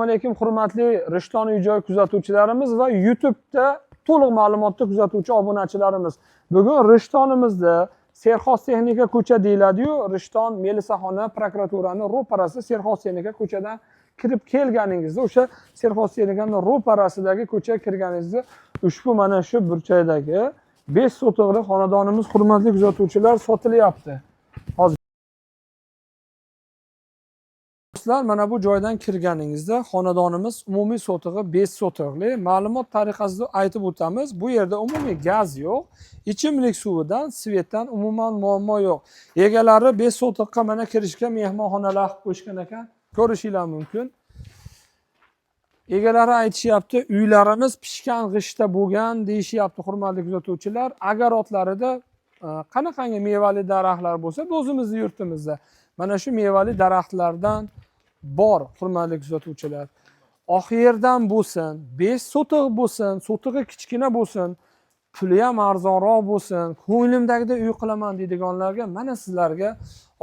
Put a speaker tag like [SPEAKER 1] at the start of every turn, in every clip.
[SPEAKER 1] alaykum hurmatli Rishton uy-joy kuzatuvchilarimiz va YouTube'da to'liq ma'lumotni kuzatuvchi obunachilarimiz. Bugun Rishtonimizda Serxos texnika ko'cha deyiladi-yu, Rishton Melisaxona prokuraturani ro'parasi Serxos texnika ko'chadan kirib kelganingizda, o'sha Serxos texnikaning ro'parasidagi ko'chaga kirganingizda ushbu mana shu burchakdagi 5 sotiqli xonadonimiz hurmatli kuzatuvchilar sotilyapti. Hozir mana bu joydan kirganingizda xonadonimiz umumiy sotig'i 5 sotiqli. Ma'lumot tariqasida aytib o'tamiz. Bu yerda umumiy gaz yo'q. Ichimlik suvidan, svetdan umuman muammo yo'q. Egalari 5 sotiqqa mana kirishga mehmonxonalar qilib qo'yishgan ekan. Ko'rishinglar mumkin. Egalari aytishyapti, uylarimiz pishgan g'ishtda bo'lgan deyishyapti hurmatli kuzatuvchilar. Agarodlarida qanaqangi mevali daraxtlar bo'lsa, o'zimizning yurtimizda mana shu mevali daraxtlardan bor hurmatli kuzatuvchilar. Oq yerdan bo'lsin, 5 sotiq bo'lsin, sotig'i kichkina bo'lsin, puli ham arzonroq bo'lsin, ko'nglimdagidek uy qilaman deydiganlarga mana sizlarga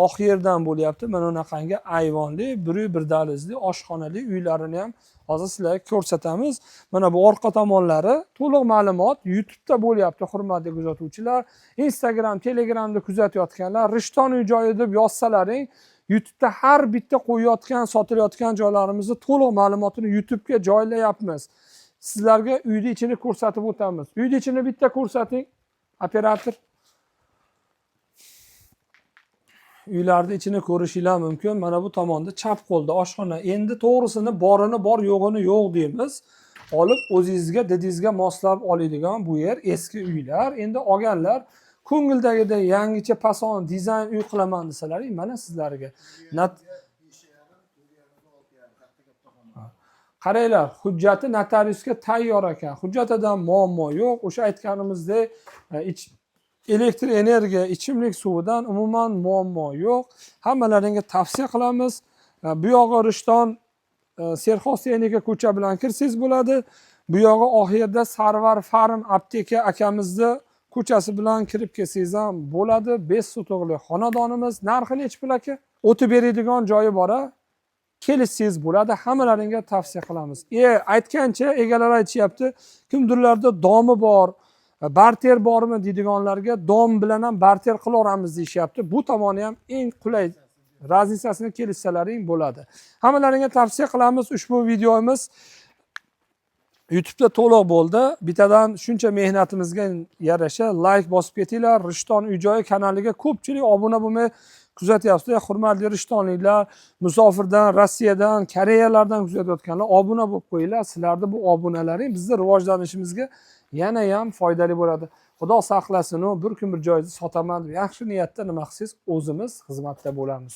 [SPEAKER 1] oq yerdan bo'lyapti. Mana bunaqangi ayvonli, bir dalizli, oshxonali uylarini ham hozir sizlarga ko'rsatamiz. Mana bu orqa tomonlari to'liq ma'lumot YouTube'da bo'lyapti hurmatli kuzatuvchilar. Instagram, Telegramda kuzatayotganlar Rishton uy-joyi deb yozsalaring, YouTube'da har bitta qo'yayotgan, sotilayotgan joylarimizni to'liq ma'lumotini YouTube'ga joylayapmiz. Sizlarga uyni ichini ko'rsatib o'tamiz. Uyni ichini bitta ko'rsating, operator. Uylarning ichini ko'rishinglar mumkin. Mana bu tomonda chap qo'lda oshxona. Endi to'g'risini borini bor, yo'g'ini yo'q deymiz. Olib o'zingizga, didingizga moslab oladigan bu yer eski uylar. Endi olganlar ko'ngildagida yangicha pason dizayn uy qilaman desalaring, mana sizlarga. Qaranglar, hujjati notariusga tayyor ekan. Hujjatidan muammo yo'q. O'sha aytganimizdek, elektr energiya, ichimlik suvidan umuman muammo yo'q. Hammalaringga tavsiya qilamiz. Bu yog'i Rishton Serxos texnika ko'cha bilan kirsangiz bo'ladi. Bu yog'i oxirida Sarvar Farm apteka akamizni ko'chasi bilan kirib kelsangiz ham bo'ladi. 5 sotiqli xonadonimiz. Narxi nechi pul aka? O'tib beradigan joyi bor-a? Kelishsangiz bo'ladi. Hammalaringga tavsiya qilamiz. Aytgancha egalar aytishyapti, kimdirlarda domi bor, barter bormi deydiganlarga dom bilan ham barter qilaveramiz deyishyapti. Bu tomoni ham eng qulay, raznisasini kelishsalaring bo'ladi. Hammalaringga tavsiya qilamiz. Ushbu videomiz YouTube'da to'liq bo'ldi. Bittadan shuncha mehnatimizga yarasha like bosib ketinglar. Rishton uy-joyi kanaliga ko'pchilik obuna bo'lmay kuzatyapsizlar. Hurmatli rishtonliklar, musofirdan, Rossiyadan, Koreyalardan kuzatayotganlar obuna bo'lib qo'yinglar. Sizlarning bu obunalaring bizning rivojlanishimizga yana ham foydali bo'ladi. Xudo saqlasin, bir kun bir joyda sotaman deb yaxshi niyatda nima qilsangiz o'zimiz xizmatda bo'lamiz.